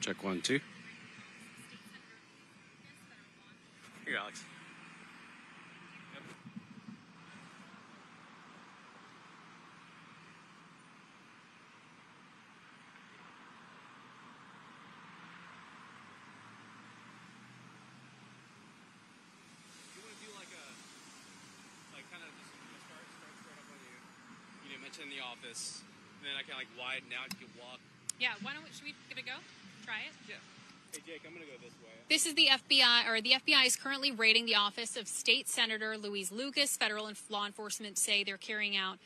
Check 1, 2. Here, Alex. Yep. You want to do like kind of just start up on you. Mention in the office. And then I can like widen out. You can walk. Yeah. Should we give it a go? Try it. Yeah. Hey Jake, I'm gonna go this way. This is the FBI, or the FBI is currently raiding the office of State Senator Louise Lucas. Federal and law enforcement say they're carrying out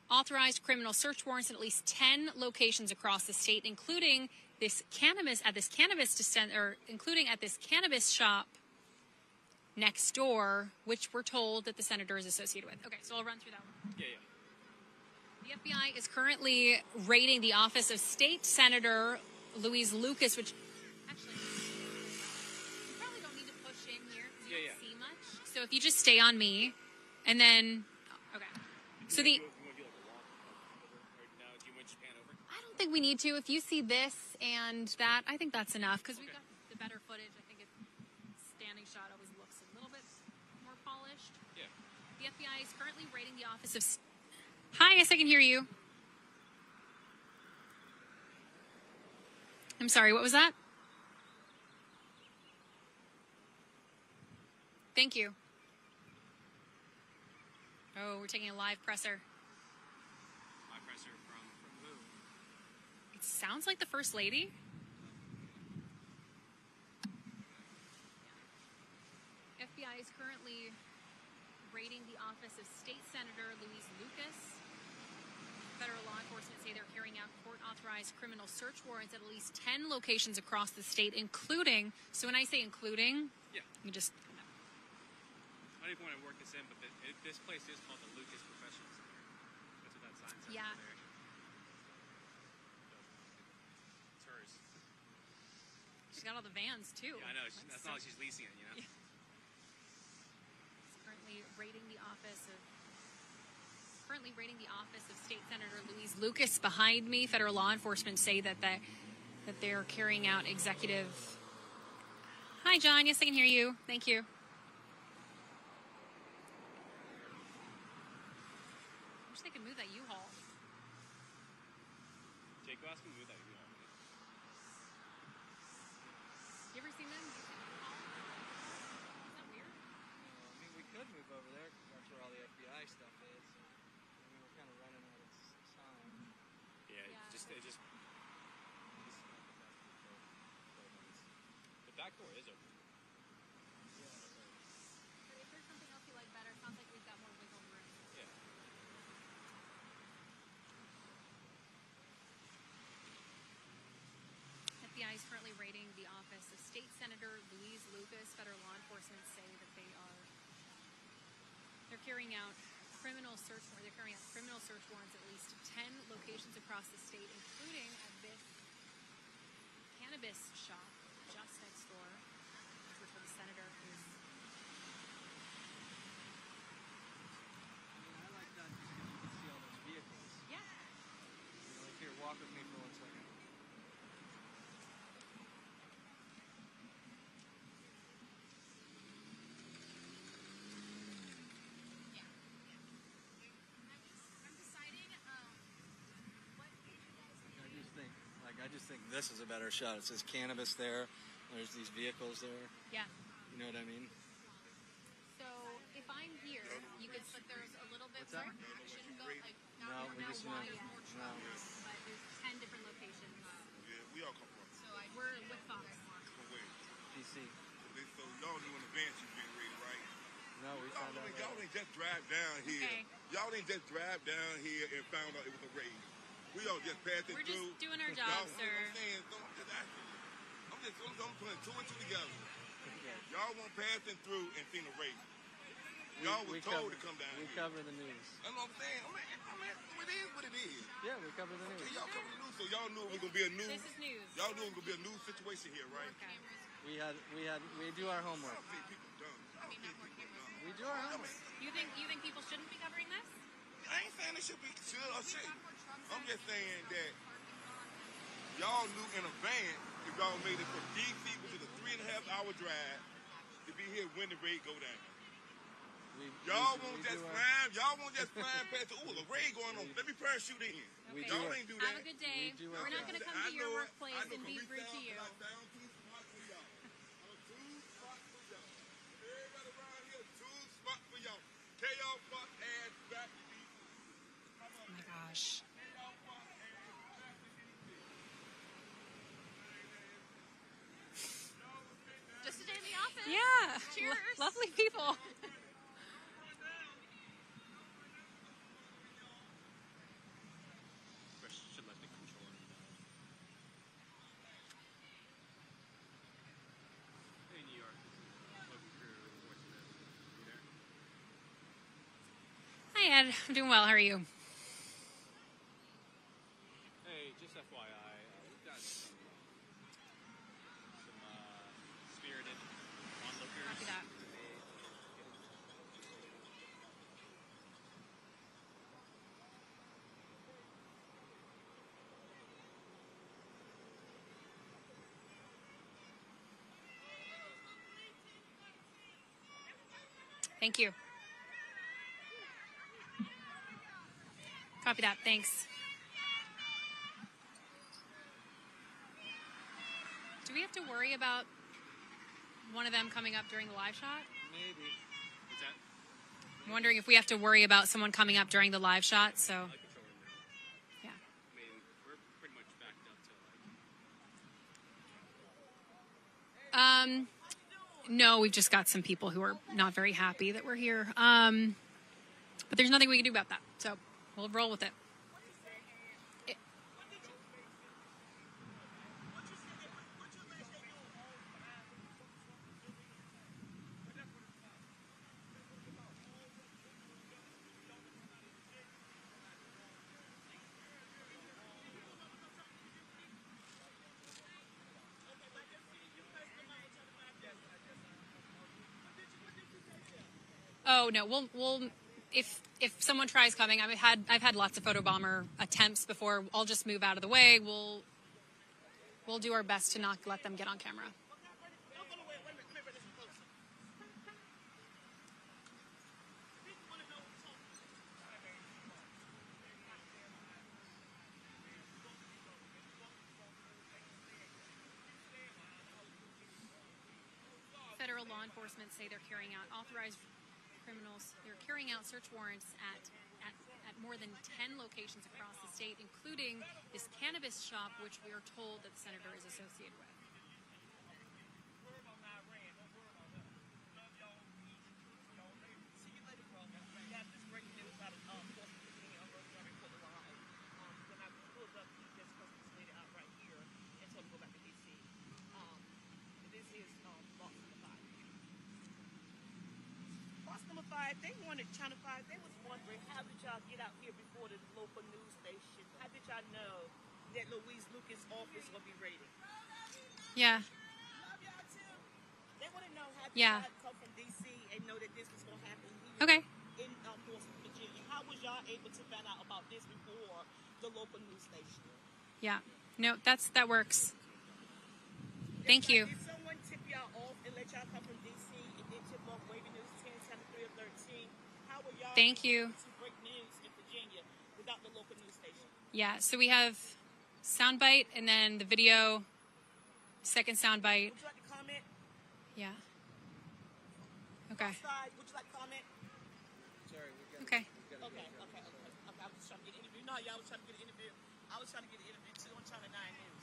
authorized criminal search warrants at least 10 locations across the state, including including at this cannabis shop next door, which we're told that the senator is associated with. Okay, so I'll run through that one. Yeah. The FBI is currently raiding the office of State Senator Louise Lucas, which actually you probably don't need to push in here because you don't see much. So if you just stay on me, and then okay. So the I don't think we need to. If you see this and that, I think that's enough because we've got the better footage. I think a standing shot always looks a little bit more polished. Yeah. The FBI is currently raiding the office of. Hi, yes, I can hear you. I'm sorry, what was that? Thank you. Oh, we're taking a live presser. Live presser from who? It sounds like the First Lady. FBI is currently raiding the office of State Senator Louise Lucas. Federal law enforcement say they're carrying out court-authorized criminal search warrants at least 10 locations across the state, including, so when I say including, you just... I don't even want to work this in, but this place is called the Lucas Professional Center. That's what that sign says there. It's hers. She's got all the vans, too. Yeah, I know. That's not like she's leasing it, Yeah. Currently raiding the office of State Senator Louise Lucas. Behind me, federal law enforcement say that they're carrying out executive. Hi, John. Yes, I can hear you. Thank you. I wish they could move that U-Haul. Jake, ask me to move that U-Haul. You ever seen them? Is that weird? I mean, we could move over there because that's where all the FBI stuff is. I mean, we're kind of running out of time. Yeah. The back door is open. But if there's something else you like better, it sounds like we've got more wiggle room. Yeah. FBI is currently raiding the office of State Senator Louise Lucas. Federal law enforcement say that they're carrying out criminal search warrants at least 10 locations across the state, including at this cannabis shop just next door, which is where the senator is. I like that just because you can see all those vehicles. Yeah. Like, here, walk with me for 1 second. I just think this is a better shot. It says cannabis there. There's these vehicles there. Yeah. You know what I mean? So if I'm here, you could slip there's a little bit more. I shouldn't go like No, we just wide, no. more trucks, but there's 10 different locations. Yeah, we all come from. So we're with Fox. From where? DC. So y'all knew in advance you being ready, right? No, we found out. Y'all didn't just drive down here. Okay. Y'all didn't just drive down here and found out it was a raid. We all just passed it We're through. just doing our job, sir. I'm saying, I'm just asking you. I'm putting two and two together. Y'all won't pass it through and seen a raid. Y'all were told to come down here. We cover the news. That's what I'm saying. It is what it is. Yeah, we cover the news. Okay, y'all cover the news, so y'all knew it was going to be a new... This is news. Y'all knew it was going to be a new situation here, right? Okay. We do our homework. Y'all think people dumb. We do our homework. You think people shouldn't be covering this? I ain't saying it should or should. I'm just saying that y'all knew in advance if y'all made it from DC, which is a 3.5-hour drive, to be here when the raid go down. Y'all won't just flying. Y'all won't just flying past. Ooh, a raid going on. Let me parachute in. Okay. Y'all ain't do that. Have a good day. We're not going to come to your workplace and be rude to you. Everybody around here, two spots for y'all. Tell y'all fuck ass back to DC. Oh my gosh. Just a day in the office. Yeah. Cheers. Lovely people. Should let the controller know. Hey, New York. Local crew reporting this. You there? Hi, Ed. I'm doing well. How are you? Hey, just FYI, we've got some spirited onlookers. Copy that. Thank you. Copy that. Thanks. Do we have to worry about one of them coming up during the live shot? Maybe. What's that? I'm wondering if we have to worry about someone coming up during the live shot. So, I like controller now. yeah. I mean, we're pretty much backed up to like. No, we've just got some people who are not very happy that we're here. But there's nothing we can do about that. So we'll roll with it. Oh no, we'll if someone tries coming, I've had lots of photobomber attempts before. I'll just move out of the way. We'll do our best to not let them get on camera. Federal law enforcement say they're carrying out authorized criminals. They're carrying out search warrants at more than 10 locations across the state, including this cannabis shop, which we are told that the senator is associated with. They wanted Channel 5. They was wondering, how did y'all get out here before the local news station? How did y'all know that Louise Lucas' office will be raided? Yeah. Love y'all too. They want to know how did Yeah. y'all come from D.C. and know that this was going to happen here Okay. in Boston, Virginia. How was y'all able to find out about this before the local news station? Yeah. No, that works. Thank you. Did someone tip y'all off and let y'all come from D.C. and then tip off Wavy News 10, 73, or 13? How were y'all Thank you. able to break news in Virginia without the local news station? Yeah. So we have soundbite and then the video. Second soundbite. Would you like to comment? Yeah. Okay. Side, would you like to comment? Sorry, we got. Okay. Okay. I was just trying to get an interview. No, y'all was trying to get an interview. I was trying to get an interview too on Channel 9 News.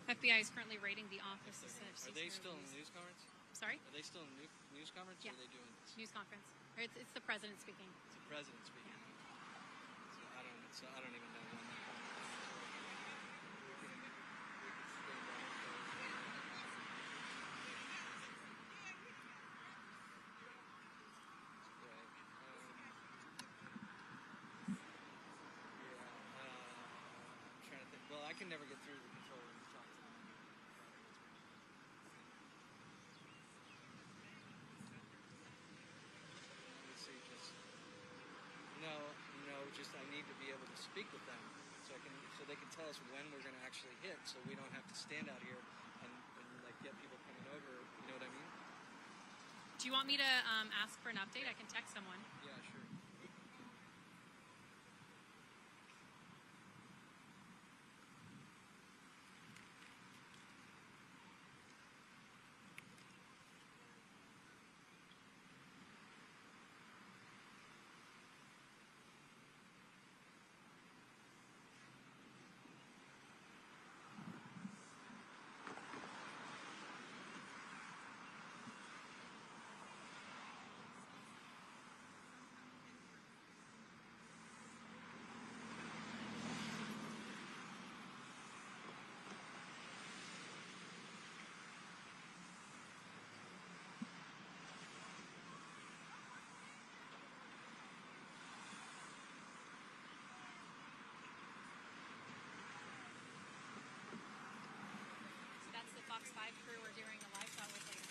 FBI is currently raiding the office of Are they still in the news conference? Sorry? Are they still in news conference? Yeah. Or are they doing this? News conference. Or it's the president speaking. It's the president speaking. So I don't even know when that I'm trying to think. Well, I can never get through the control room to talk to them. speak with them so they can tell us when we're going to actually hit, so we don't have to stand out here and like get people coming over. You know what I mean? Do you want me to ask for an update? I can text someone. Yeah, sure. So that's the Fox 5 crew we're doing a live shot with later.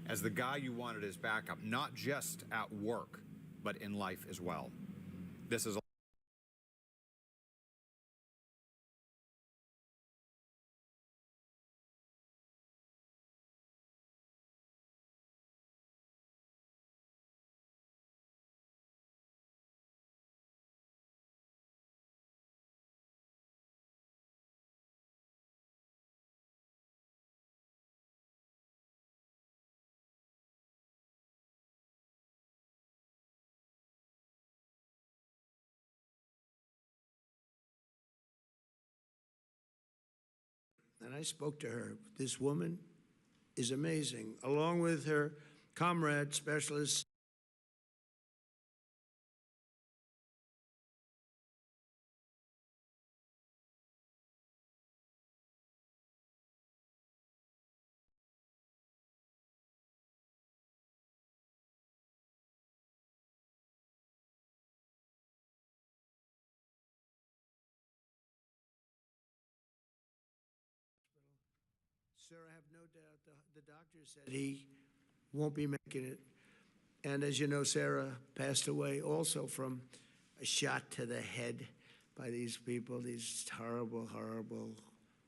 as the guy you wanted as backup, not just at work, but in life as well. This is And I spoke to her. This woman is amazing, along with her comrade specialist. Sir, I have no doubt the doctor said he won't be making it. And as you know, Sarah passed away also from a shot to the head by these people, these horrible, horrible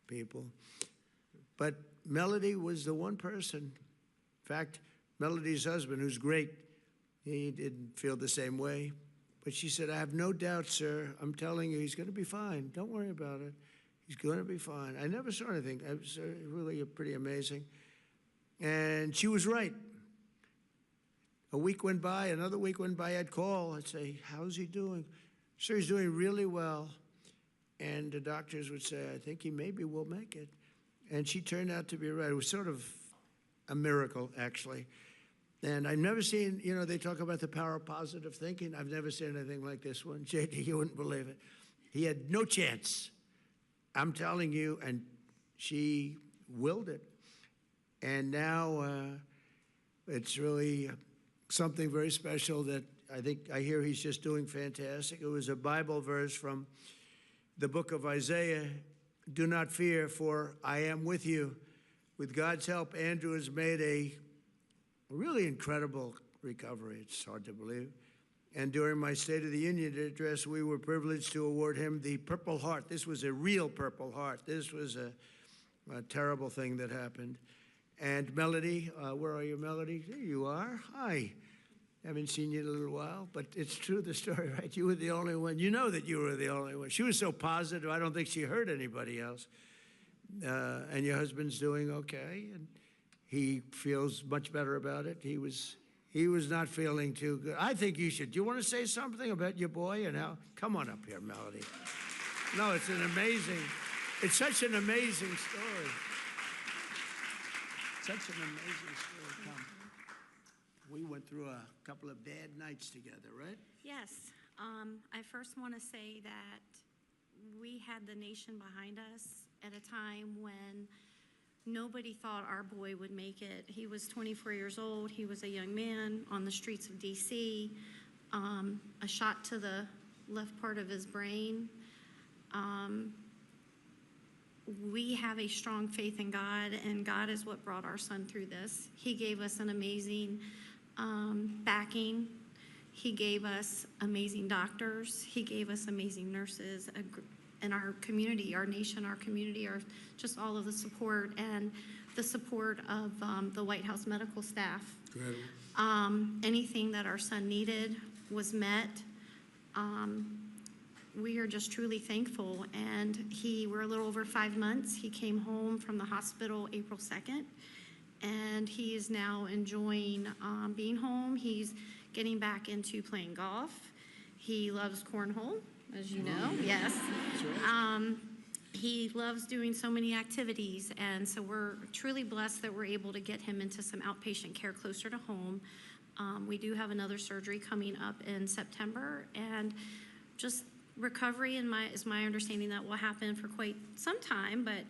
people. But Melody was the one person. In fact, Melody's husband, who's great, he didn't feel the same way. But she said, I have no doubt, sir. I'm telling you, he's going to be fine. Don't worry about it. He's going to be fine. I never saw anything. It was really pretty amazing. And she was right. A week went by, another week went by, I'd call. I'd say, how's he doing? Sir, he's doing really well. And the doctors would say, I think he maybe will make it. And she turned out to be right. It was sort of a miracle, actually. And I've never seen, you know, they talk about the power of positive thinking. I've never seen anything like this one. JD, you wouldn't believe it. He had no chance. I'm telling you, and she willed it. And now it's really something very special that I hear he's just doing fantastic. It was a Bible verse from the book of Isaiah. Do not fear, for I am with you. With God's help, Andrew has made a really incredible recovery. It's hard to believe. And during my State of the Union address, we were privileged to award him the Purple Heart. This was a real Purple Heart. This was a terrible thing that happened. And Melody, where are you, Melody? There you are. Hi. Haven't seen you in a little while, but it's true, the story, right? You were the only one. You know that you were the only one. She was so positive, I don't think she hurt anybody else. And your husband's doing okay, and he feels much better about it. He was not feeling too good. I think you should. Do you want to say something about your boy and how? Come on up here, Melody. No, it's such an amazing story. Such an amazing story. Come. We went through a couple of bad nights together, right? Yes. I first want to say that we had the nation behind us at a time when nobody thought our boy would make it. He was 24 years old. He was a young man on the streets of D.C. A shot to the left part of his brain. We have a strong faith in God, and God is what brought our son through this. He gave us an amazing backing. He gave us amazing doctors. He gave us amazing nurses. And our community, our nation, our community, are just all of the support and the support of the White House medical staff. Anything that our son needed was met. We are just truly thankful. And we're a little over 5 months. He came home from the hospital April 2nd, and he is now enjoying being home. He's getting back into playing golf. He loves cornhole, as you know. Yes. He loves doing so many activities, and so we're truly blessed that we're able to get him into some outpatient care closer to home. We do have another surgery coming up in September, and just recovery is my understanding that will happen for quite some time, but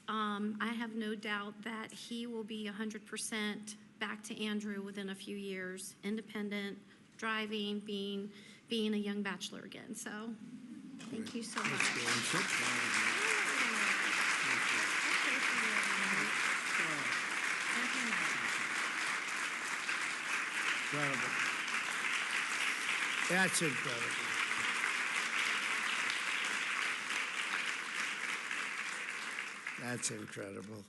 I have no doubt that he will be 100% back to Andrew within a few years, independent, driving, being a young bachelor again. So thank you so much. Incredible. That's incredible. That's incredible.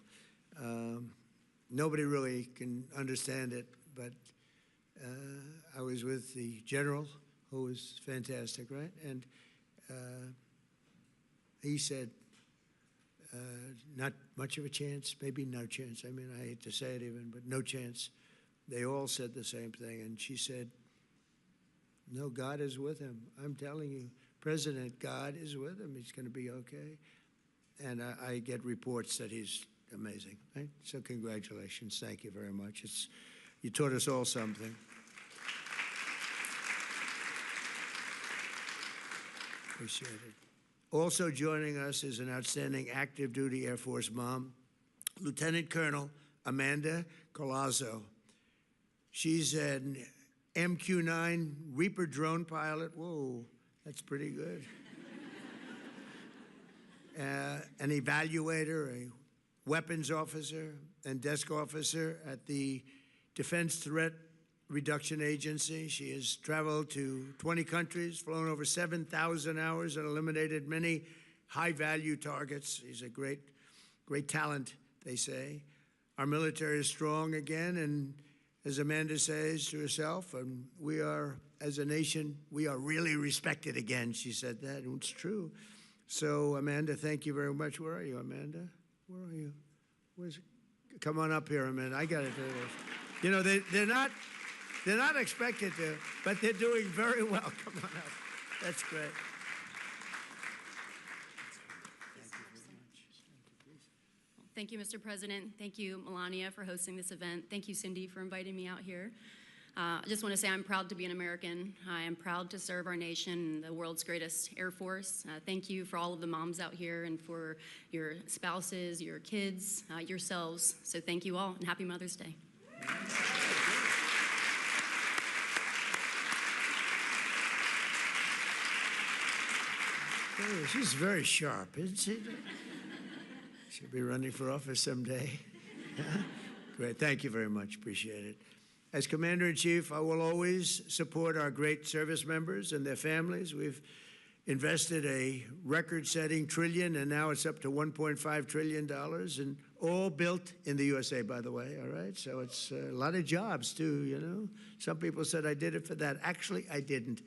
Nobody really can understand it, but I was with the general, who was fantastic, right? And he said, not much of a chance, maybe no chance. I mean, I hate to say it even, but no chance. They all said the same thing. And she said, no, God is with him. I'm telling you, President, God is with him. He's going to be okay. And I get reports that he's amazing, right? So congratulations. Thank you very much. You taught us all something. Appreciate it. Also joining us is an outstanding active duty Air Force mom, Lieutenant Colonel Amanda Colazzo. She's an MQ-9 Reaper drone pilot. Whoa, that's pretty good. An evaluator, a weapons officer, and desk officer at the Defense Threat Reduction Agency. She has traveled to 20 countries, flown over 7,000 hours, and eliminated many high-value targets. She's a great talent, they say. Our military is strong again, and as Amanda says to herself, and we are, as a nation, we are really respected again. She said that, and it's true. So, Amanda, thank you very much. Where are you, Amanda? Where are you? Come on up here, Amanda. I got to do this. You know, they're not expected to, but they're doing very well. Come on up. That's great. Thank you, Mr. President. Thank you, Melania, for hosting this event. Thank you, Cindy, for inviting me out here. I just want to say I'm proud to be an American. I am proud to serve our nation, the world's greatest Air Force. Thank you for all of the moms out here and for your spouses, your kids, yourselves. So thank you all, and happy Mother's Day. She's very sharp, isn't she? She'll be running for office someday. Great. Thank you very much. Appreciate it. As Commander-in-Chief, I will always support our great service members and their families. We've invested a record-setting trillion, and now it's up to $1.5 trillion, and all built in the USA, by the way, all right? So it's a lot of jobs, too, you know? Some people said I did it for that. Actually, I didn't.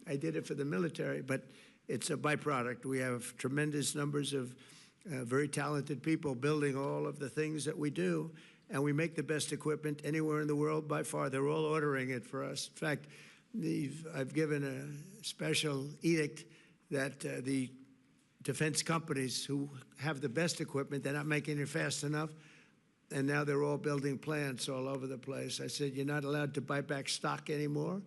I did it for the military, but it's a byproduct. We have tremendous numbers of very talented people building all of the things that we do, and we make the best equipment anywhere in the world by far. They're all ordering it for us. In fact, I've given a special edict that the defense companies who have the best equipment, they're not making it fast enough, and now they're all building plants all over the place. I said, you're not allowed to buy back stock anymore.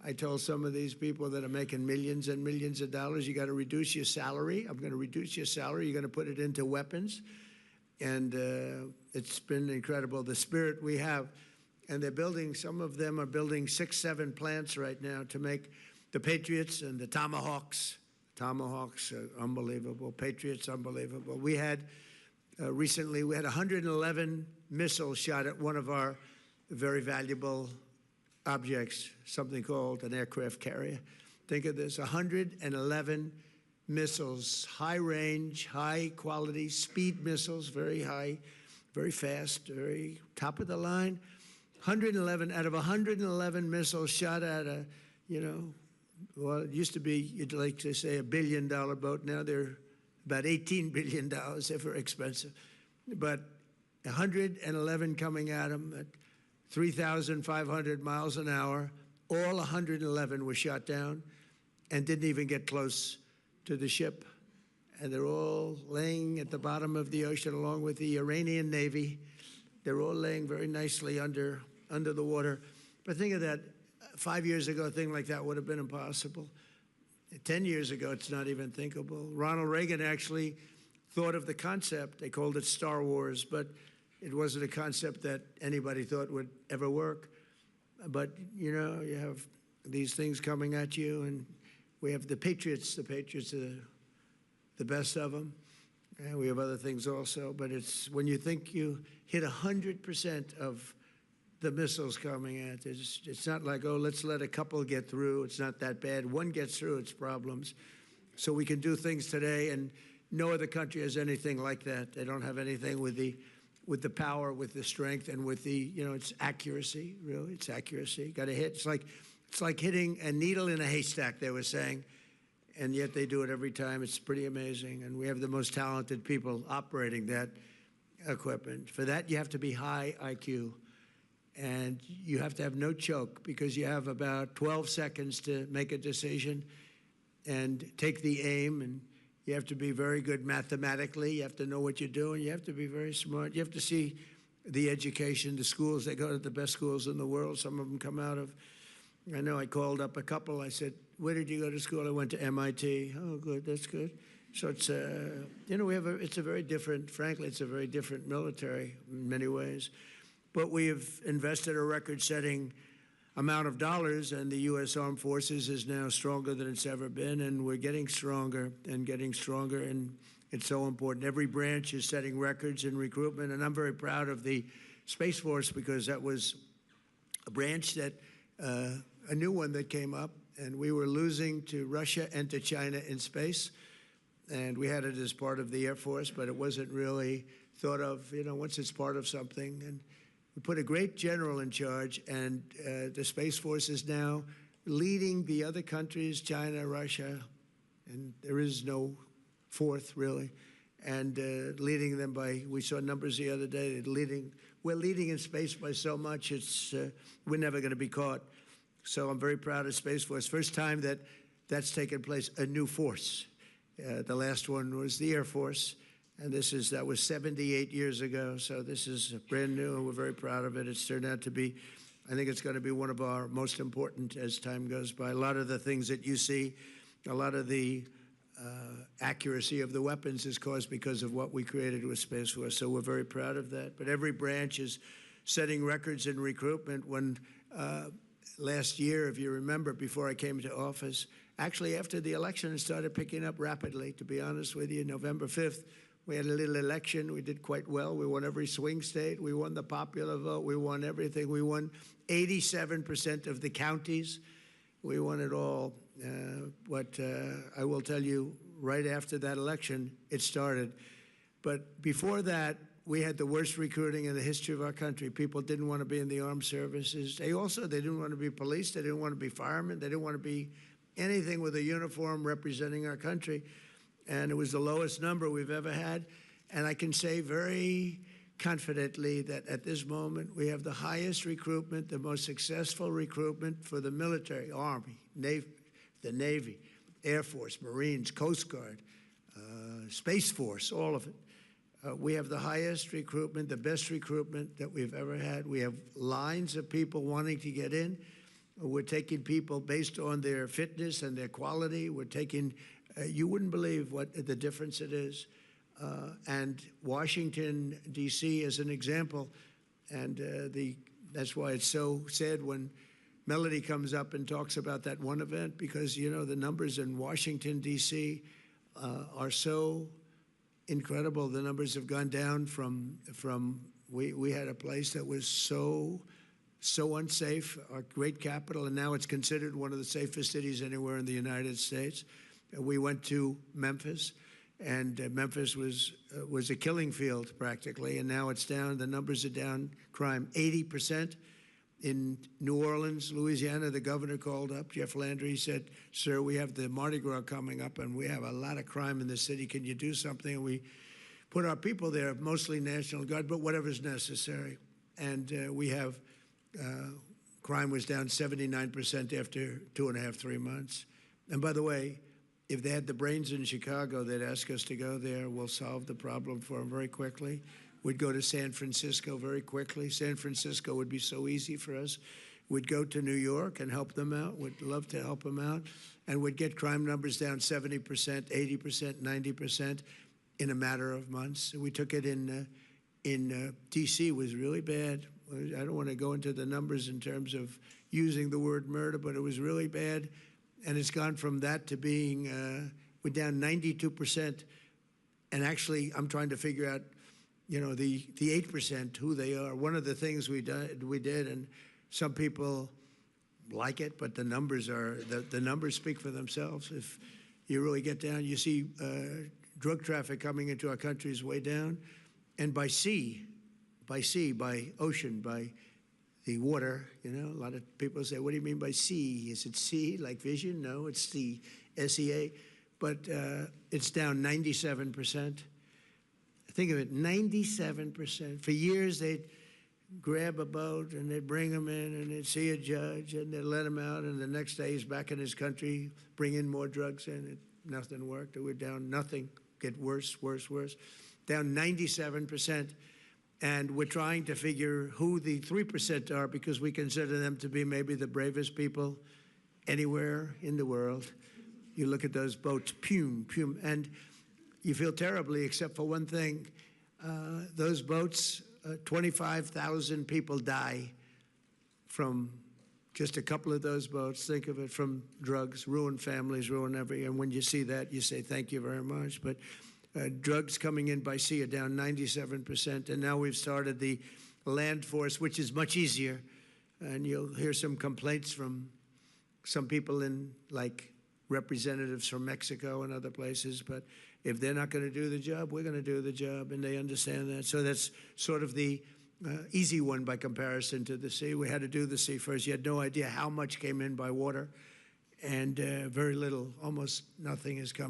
I told some of these people that are making millions and millions of dollars, you got to reduce your salary. I'm going to reduce your salary. You're going to put it into weapons. And it's been incredible, the spirit we have. And they're building, some of them are building 6, 7 plants right now to make the Patriots and the Tomahawks. Tomahawks are unbelievable. Patriots, unbelievable. We had, recently, we had 111 missiles shot at one of our very valuable objects, something called an aircraft carrier. Think of this, 111 missiles, high range, high quality, speed missiles, very high, very fast, very top of the line. 111 out of 111 missiles shot at a, you know, well, it used to be, you'd like to say, $1 billion boat. Now they're about $18 billion. They're very expensive. But 111 coming at them at 3,500 miles an hour. All 111 were shot down and didn't even get close to the ship. And they're all laying at the bottom of the ocean along with the Iranian Navy. They're all laying very nicely under the water. But think of that. 5 years ago, a thing like that would have been impossible. 10 years ago, it's not even thinkable. Ronald Reagan actually thought of the concept. They called it Star Wars, but it wasn't a concept that anybody thought would ever work. But, you know, you have these things coming at you, and we have the Patriots. The Patriots are the best of them. And we have other things also, but it's when you think you hit 100% of the missiles coming at. It's not like, oh, let's let a couple get through. It's not that bad. One gets through, it's problems. So we can do things today, and no other country has anything like that. They don't have anything with the power, with the strength, and with the, it's accuracy, really. It's accuracy. Got to hit. It's like hitting a needle in a haystack, they were saying, and yet they do it every time. It's pretty amazing, and we have the most talented people operating that equipment. For that, you have to be high IQ, and you have to have no choke, because you have about 12 seconds to make a decision and take the aim, and you have to be very good mathematically. You have to know what you're doing. You have to be very smart. You have to see the education, the schools. They go to the best schools in the world. Some of them come out of, I know I called up a couple. I said, where did you go to school? I went to MIT. Oh, good, that's good. So it's, it's a very different, frankly, it's a very different military in many ways. But we have invested a record-setting amount of dollars, and the U.S. Armed Forces is now stronger than it's ever been, and we're getting stronger, and it's so important. Every branch is setting records in recruitment, and I'm very proud of the Space Force, because that was a branch that, a new one that came up, and we were losing to Russia and to China in space, and we had it as part of the Air Force, but it wasn't really thought of, once it's part of something. And we put a great general in charge, and the Space Force is now leading the other countries, China, Russia, and there is no fourth, really, and leading them by, we saw numbers the other day, we're leading in space by so much, we're never going to be caught. So I'm very proud of Space Force. First time that's taken place, a new force. The last one was the Air Force. And that was 78 years ago, so this is brand new, and we're very proud of it. It's turned out to be, I think it's going to be one of our most important as time goes by. A lot of the things that you see, a lot of the accuracy of the weapons is caused because of what we created with Space Force, so we're very proud of that. But every branch is setting records in recruitment. When last year, if you remember, before I came to office, actually after the election, it started picking up rapidly, to be honest with you. November 5th, we had a little election. We did quite well. We won every swing state. We won the popular vote. We won everything. We won 87% of the counties. We won it all. But I will tell you, right after that election, it started. But before that, we had the worst recruiting in the history of our country. People didn't want to be in the armed services. They didn't want to be police. They didn't want to be firemen. They didn't want to be anything with a uniform representing our country. And it was the lowest number we've ever had. And I can say very confidently that at this moment, we have the highest recruitment, the most successful recruitment for the military, Army, Navy, the Navy, Air Force, Marines, Coast Guard, Space Force, all of it. We have the highest recruitment, the best recruitment that we've ever had. We have lines of people wanting to get in. We're taking people based on their fitness and their quality. We're taking you wouldn't believe what the difference it is. And Washington, D.C. is an example. And that's why it's so sad when Melody comes up and talks about that one event, because, the numbers in Washington, D.C. Are so incredible. The numbers have gone down from we had a place that was so unsafe, our great capital, and now it's considered one of the safest cities anywhere in the United States. We went to Memphis, and Memphis was a killing field practically, and now it's down. The numbers are down. Crime 80%. In New Orleans, Louisiana, the governor called up, Jeff Landry. He said, "Sir, we have the Mardi Gras coming up, and we have a lot of crime in the city. Can you do something?" And we put our people there, mostly National Guard, but whatever's necessary. And we have crime was down 79% after 2.5, 3 months. And by the way, if they had the brains in Chicago, they'd ask us to go there. We'll solve the problem for them very quickly. We'd go to San Francisco very quickly. San Francisco would be so easy for us. We'd go to New York and help them out. We'd love to help them out. And we'd get crime numbers down 70%, 80%, 90% in a matter of months. We took it in D.C. was really bad. I don't want to go into the numbers in terms of using the word murder, but it was really bad. And it's gone from that to being, we're down 92%. And actually, I'm trying to figure out you know, the 8%, who they are. One of the things we did, and some people like it, but the numbers speak for themselves. If you really get down, you see drug traffic coming into our country is way down, and by sea, by ocean, by the water. You know, a lot of people say, "What do you mean by sea? Is it sea like vision?" No, it's the SEA, but it's down 97%. Think of it, 97%. For years, they'd grab a boat and they'd bring him in and they'd see a judge and they'd let him out, and the next day he's back in his country, bring in more drugs in. Nothing worked. We're down nothing. Get worse, worse, worse. Down 97%. And we're trying to figure who the 3% are, because we consider them to be maybe the bravest people anywhere in the world. You look at those boats, pume, pume, and you feel terribly, except for one thing. Those boats, 25,000 people die from just a couple of those boats. Think of it, from drugs, ruin families, ruin everything. And when you see that, you say, thank you very much. But drugs coming in by sea are down 97%. And now we've started the land force, which is much easier. And you'll hear some complaints from some people in, like, representatives from Mexico and other places, but if they're not going to do the job, we're going to do the job, and they understand that. So that's sort of the easy one by comparison to the sea. We had to do the sea first. You had no idea how much came in by water, and very little, almost nothing is coming.